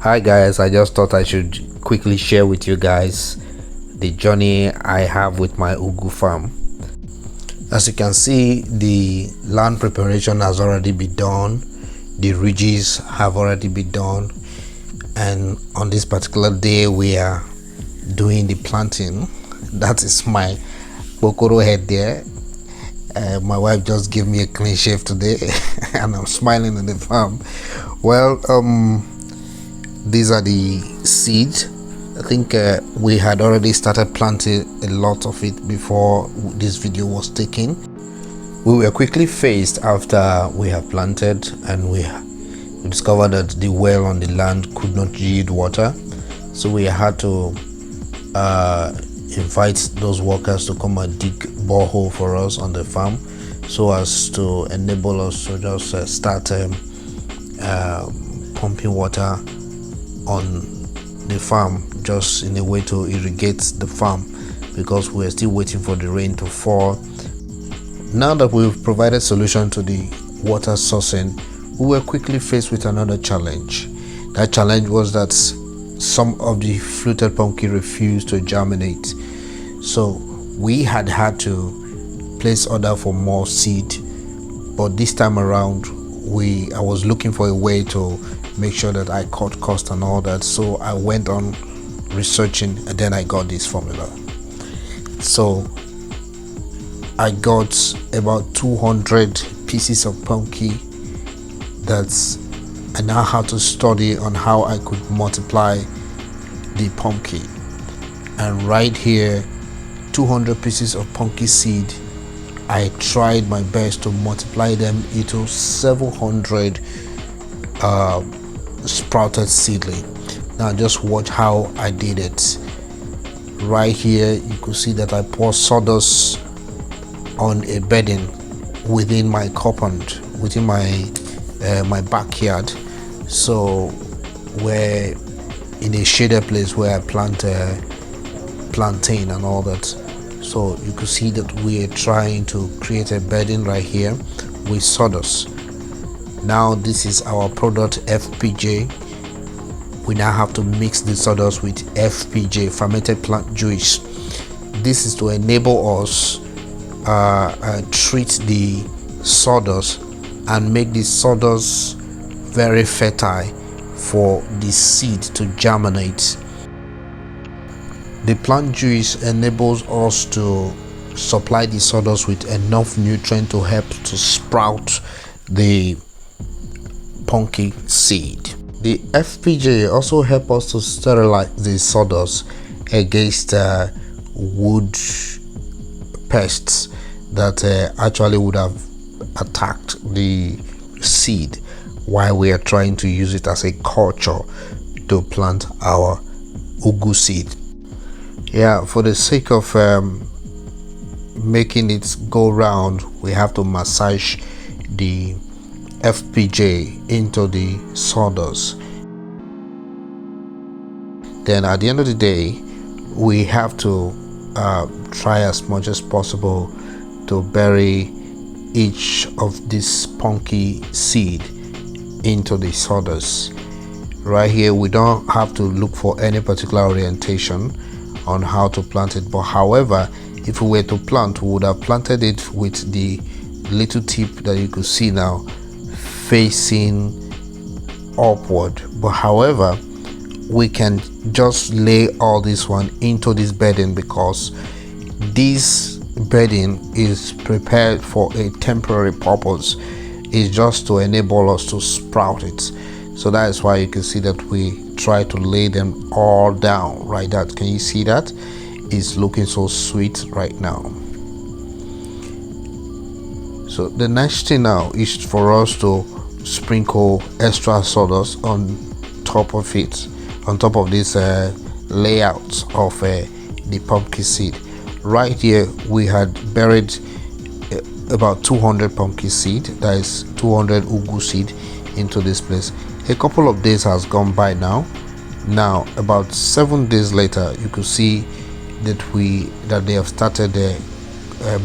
Hi guys, I just thought I should quickly share with you guys the journey I have with my ugu farm. As you can see, the land preparation has already been done, the ridges have already been done, and on this particular day we are doing the planting. That is my bokoro head there. My wife just gave me a clean shave today and I'm smiling in the farm. Well, these are the seeds. I think we had already started planting a lot of it before this video was taken. We were quickly faced after we have planted, and we discovered that the well on the land could not yield water, so we had to invite those workers to come and dig borehole for us on the farm, so as to enable us to just start pumping water on the farm, just in a way to irrigate the farm, because we're still waiting for the rain to fall. Now that we've provided solution to the water sourcing, we were quickly faced with another challenge. That challenge was that some of the fluted pumpkin refused to germinate, so we had to place order for more seed. But this time around, I was looking for a way to make sure that I cut cost and all that, so I went on researching, and then I got this formula. So I got about 200 pieces of pumpkin that I now had to study on how I could multiply the pumpkin. And right here, 200 pieces of pumpkin seed, I tried my best to multiply them into 700 sprouted seedling. Now just watch how I did it. Right here you could see that I poured sawdust on a bedding within my compound, within my backyard. So we're in a shaded place where I plant plantain and all that. So you could see that we are trying to create a bedding right here with sawdust. Now this is our product FPJ. We now have to mix the sawdust with FPJ, fermented plant juice. This is to enable us treat the sawdust and make the sawdust very fertile for the seed to germinate. The plant juice enables us to supply the sawdust with enough nutrient to help to sprout the pumpkin seed. The FPJ also help us to sterilize the sawdust against wood pests that actually would have attacked the seed while we are trying to use it as a culture to plant our ugu seed. Yeah, for the sake of making it go round, we have to massage the FPJ into the sawdust. Then at the end of the day, we have to try as much as possible to bury each of this pumpkin seed into the sawdust. Right here we don't have to look for any particular orientation on how to plant it, but however, if we were to plant, we would have planted it with the little tip that you could see now facing upward. But however, we can just lay all this one into this bedding, because this bedding is prepared for a temporary purpose. It's just to enable us to sprout it. So that is why you can see that we try to lay them all down right that. Can you see that? It's looking so sweet right now. So the next thing now is for us to sprinkle extra sawdust on top of it, on top of this layout of the pumpkin seed. Right here we had buried about 200 pumpkin seed, that is 200 ugu seed, into this place. A couple of days has gone by now. About 7 days later, you could see that they have started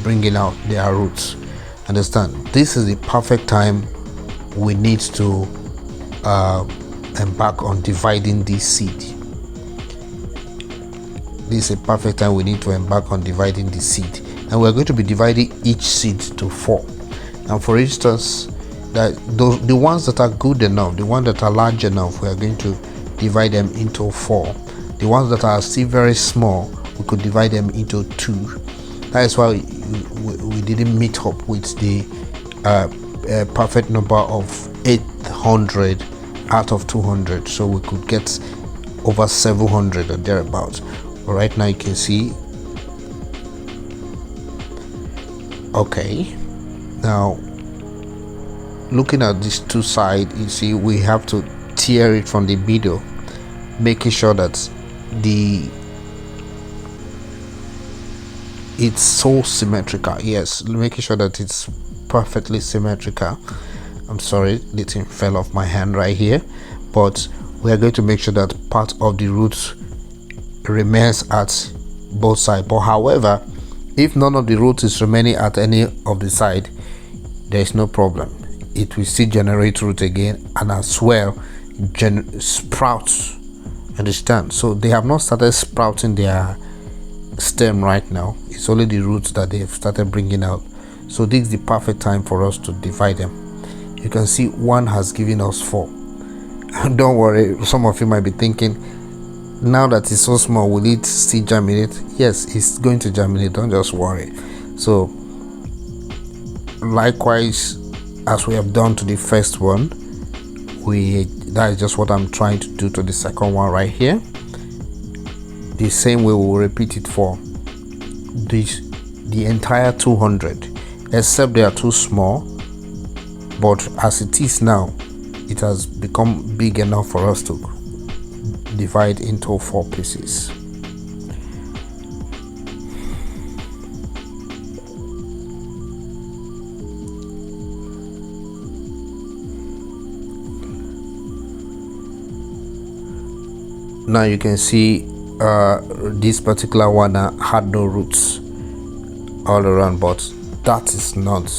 bringing out their roots. Understand, this is the perfect time we need to embark on dividing this seed. This is a perfect time we need to embark on dividing the seed, and we're going to be dividing each seed to 4. Now, for instance, the ones that are good enough, the ones that are large enough, we are going to divide them into 4. The ones that are still very small, we could divide them into 2. That is why we didn't meet up with the perfect number of 800 out of 200, so we could get over 700 or thereabouts. But right now you can see, okay, now looking at these two sides, you see we have to tear it from the middle, making sure that it's so symmetrical. Yes, making sure that it's perfectly symmetrical. I'm sorry, the thing fell off my hand right here, but we are going to make sure that part of the roots remains at both sides. But however, if none of the roots is remaining at any of the side, there is no problem. It will still generate root again, and as well sprouts. Understand? So they have not started sprouting their stem right now. It's only the roots that they've started bringing out. So this is the perfect time for us to divide them. You can see one has given us 4. Don't worry, some of you might be thinking, now that it's so small, will it still germinate? Yes, it's going to germinate, don't just worry. So likewise, as we have done to the first one, that is just what I'm trying to do to the second one right here. The same way we will repeat it for the entire 200, except they are too small. But as it is now, it has become big enough for us to divide into 4 pieces. Now you can see this particular one had no roots all around, but that is not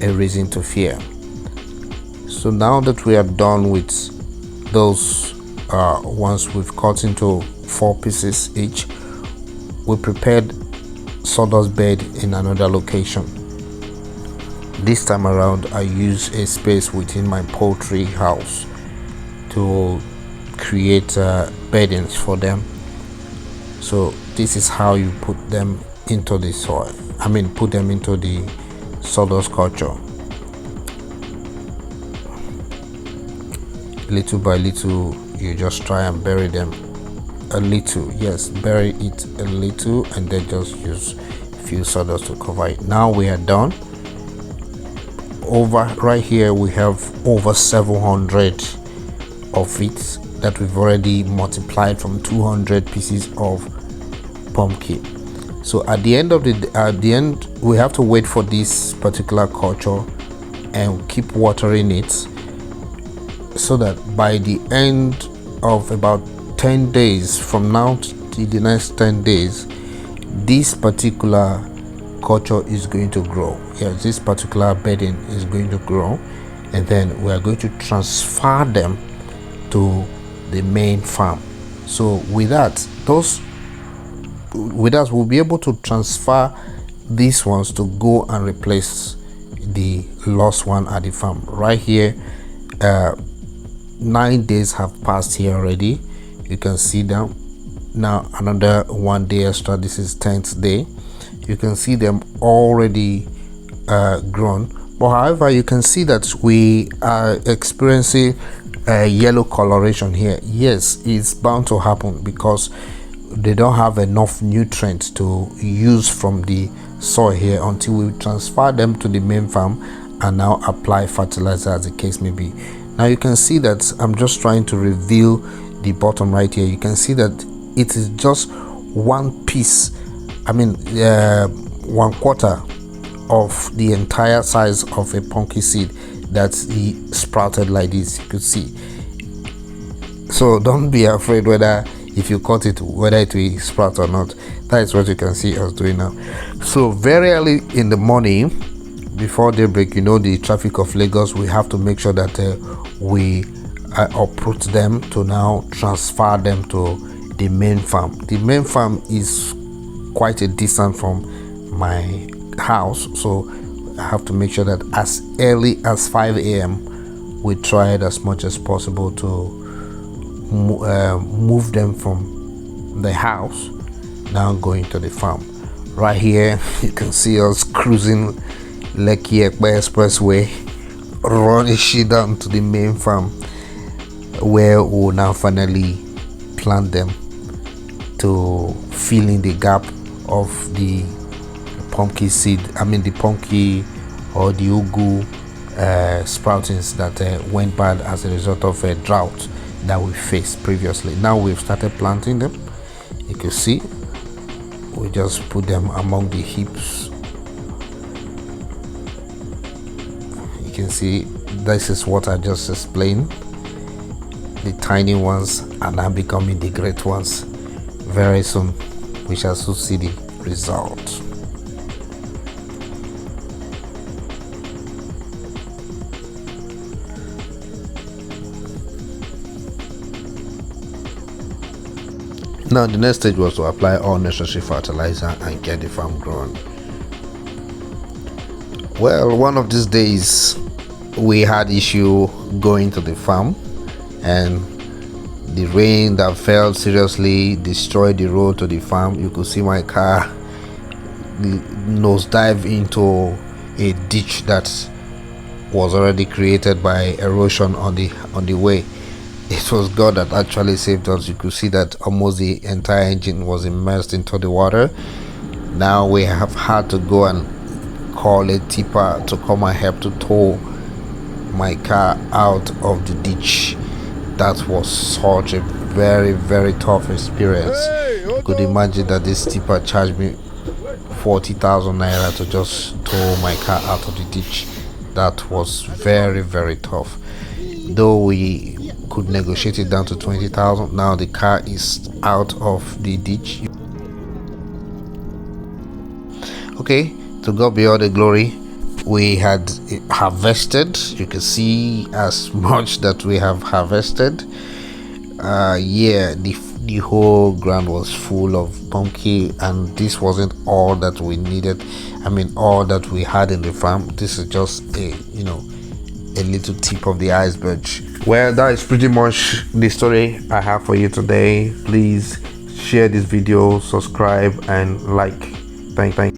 a reason to fear. So now that we are done with those ones we've cut into 4 pieces each, we prepared sawdust bed in another location. This time around I use a space within my poultry house to create beddings for them. So this is how you put them into the soil, put them into the sawdust culture. Little by little, you just try and bury them a little. Yes, bury it a little, and then just use a few sawdust to cover it. Now we are done. Over right here we have over 700 of it that we've already multiplied from 200 pieces of pumpkin. So at the end we have to wait for this particular culture and keep watering it, so that by the end of about 10 days from now to the next 10 days, this particular culture is going to grow. Yes, this particular bedding is going to grow, and then we are going to transfer them to the main farm. So with that, we'll be able to transfer these ones to go and replace the lost one at the farm. Right here, 9 days have passed here already. You can see them now. Another 1 day extra. This is 10th day. You can see them already grown, but however, you can see that we are experiencing yellow coloration here. Yes, it's bound to happen because they don't have enough nutrients to use from the soil here until we transfer them to the main farm and now apply fertilizer, as the case may be. Now you can see that I'm just trying to reveal the bottom right here. You can see that it is just one piece, 1/4 of the entire size of a pumpkin seed that he sprouted like this. You could see. So don't be afraid whether if you cut it, whether it will sprout or not. That is what you can see us doing now. So very early in the morning, before daybreak, the traffic of Lagos, we have to make sure that we I uproot them to now transfer them to the main farm. The main farm is quite a distance from my house, so I have to make sure that as early as 5 a.m. we try it as much as possible to move them from the house now going to the farm. Right here you can see us cruising Lekki Epe Expressway, running down to the main farm where we'll now finally plant them to fill in the gap of the pumpkin seed, the pumpkin or the ugu sproutings that went bad as a result of a drought that we faced previously. Now we've started planting them. You can see we just put them among the heaps. You can see this is what I just explained. The tiny ones are now becoming the great ones. Very soon we shall soon see the result. Now the next stage was to apply all necessary fertilizer and get the farm grown. Well, one of these days we had issue going to the farm, and the rain that fell seriously destroyed the road to the farm. You could see my car nosedive into a ditch that was already created by erosion on the way. It was God that actually saved us. You could see that almost the entire engine was immersed into the water. Now we have had to go and call a tipper to come and help to tow my car out of the ditch. That was such a very, very tough experience. You could imagine that this tipper charged me 40,000 naira to just tow my car out of the ditch. That was very, very tough. Though we could negotiate it down to 20,000, now the car is out of the ditch. Okay, to God be all the glory. We had harvested. You can see as much that we have harvested. The whole ground was full of pumpkin, and this wasn't all that we needed. All that we had in the farm. This is just a little tip of the iceberg. Well, that is pretty much the story I have for you today. Please share this video, subscribe and like. Thank